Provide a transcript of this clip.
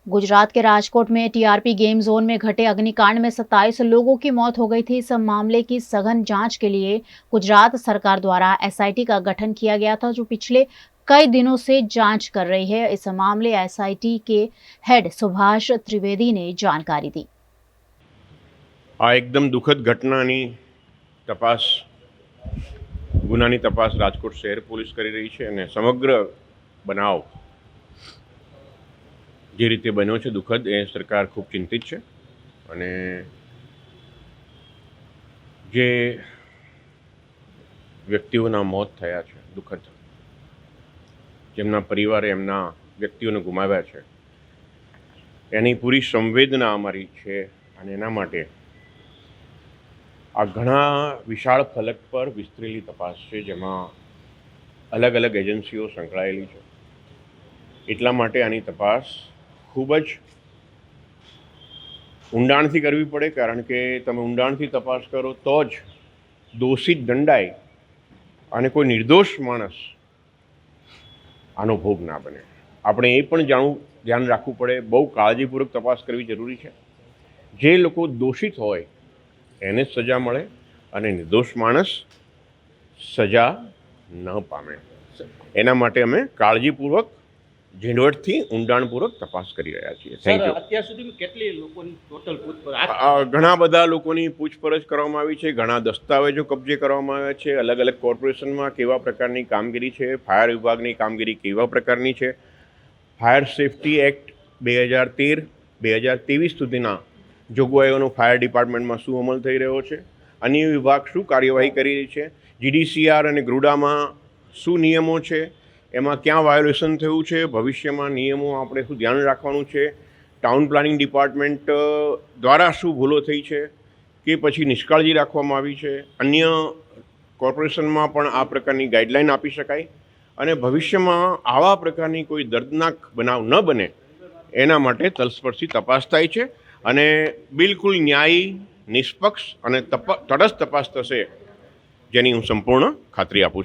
गुजरात के राजकोट में TRP game zone में घटे अग्निकांड में 27 लोगों की मौत हो गई थी। इस मामले की सघन जांच के लिए गुजरात सरकार द्वारा एसआईटी का गठन किया गया था, जो पिछले कई दिनों से जांच कर रही है। इस मामले एसआईटी के हेड सुभाष त्रिवेदी ने जानकारी दी। आ एकदम दुखद घटनानी तपास गुनानी तपास राजकोट शहर पोलीस કરી રહી છે અને સમગ્ર બનાવ જે રીતે બન્યો છે દુઃખદ એ સરકાર ખૂબ ચિંતિત છે અને જે વ્યક્તિઓના મોત થયા છે દુઃખદ જેમના પરિવારે એમના વ્યક્તિઓને ગુમાવ્યા છે એની પૂરી સંવેદના અમારી છે અને એના માટે આ ઘણા વિશાળ ફલક પર વિસ્તરેલી તપાસ છે જેમાં અલગ અલગ એજન્સીઓ સંકળાયેલી છે। એટલા માટે આની તપાસ ખૂબ જ ઊંડાણથી કરવી પડે, કારણ કે તમે ઊંડાણથી તપાસ કરો તો જ દોષિત દંડાય અને કોઈ નિર્દોષ માણસ આનો ભોગ ના બને। આપણે એ પણ ધ્યાન રાખવું પડે, બહુ કાળજીપૂર્વક તપાસ કરવી જરૂરી છે। જે લોકો દોષિત હોય એને જ સજા મળે અને નિર્દોષ માણસ સજા ન પામે। એના માટે અમે કાળજીપૂર્વક ઝીણવટથી ઊંડાણપૂર્વક તપાસ કરી રહ્યા છીએ। Thank you. અત્યાર સુધીમાં કેટલી લોકોની ટોટલ પૂછપરછ? ઘણા બધા લોકોની પૂછપરછ કરવામાં આવી છે, ઘણા દસ્તાવેજો કબજે કરવામાં આવ્યા છે। અલગ અલગ કોર્પોરેશનમાં કેવા પ્રકારની કામગીરી છે, ફાયર વિભાગની કામગીરી કેવા પ્રકારની છે, ફાયર સેફ્ટી એક્ટ 2013-2023 સુધીના જોગવાઈઓનો ફાયર ડિપાર્ટમેન્ટમાં શું અમલ થઈ રહ્યો છે, અન્ય વિભાગ શું કાર્યવાહી કરી રહી છે, જીડીસીઆર અને ગ્રુડામાં શું નિયમો છે, એમાં ક્યાં વાયોલેશન થયું છે, ભવિષ્યમાં નિયમો આપણે શું ધ્યાન રાખવાનું છે, ટાઉન પ્લાનિંગ ડિપાર્ટમેન્ટ દ્વારા શું ભૂલો થઈ છે કે પછી નિષ્કાળજી રાખવામાં આવી છે, અન્ય કોર્પોરેશનમાં પણ આ પ્રકારની ગાઈડલાઈન આપી શકાય અને ભવિષ્યમાં આવા પ્રકારની કોઈ દર્દનાક બનાવ ન બને એના માટે તલસ્પર્શી તપાસ થાય છે અને બિલકુલ ન્યાયી, નિષ્પક્ષ અને તટસ્થ તપાસ થશે જેની હું સંપૂર્ણ ખાતરી આપું છું।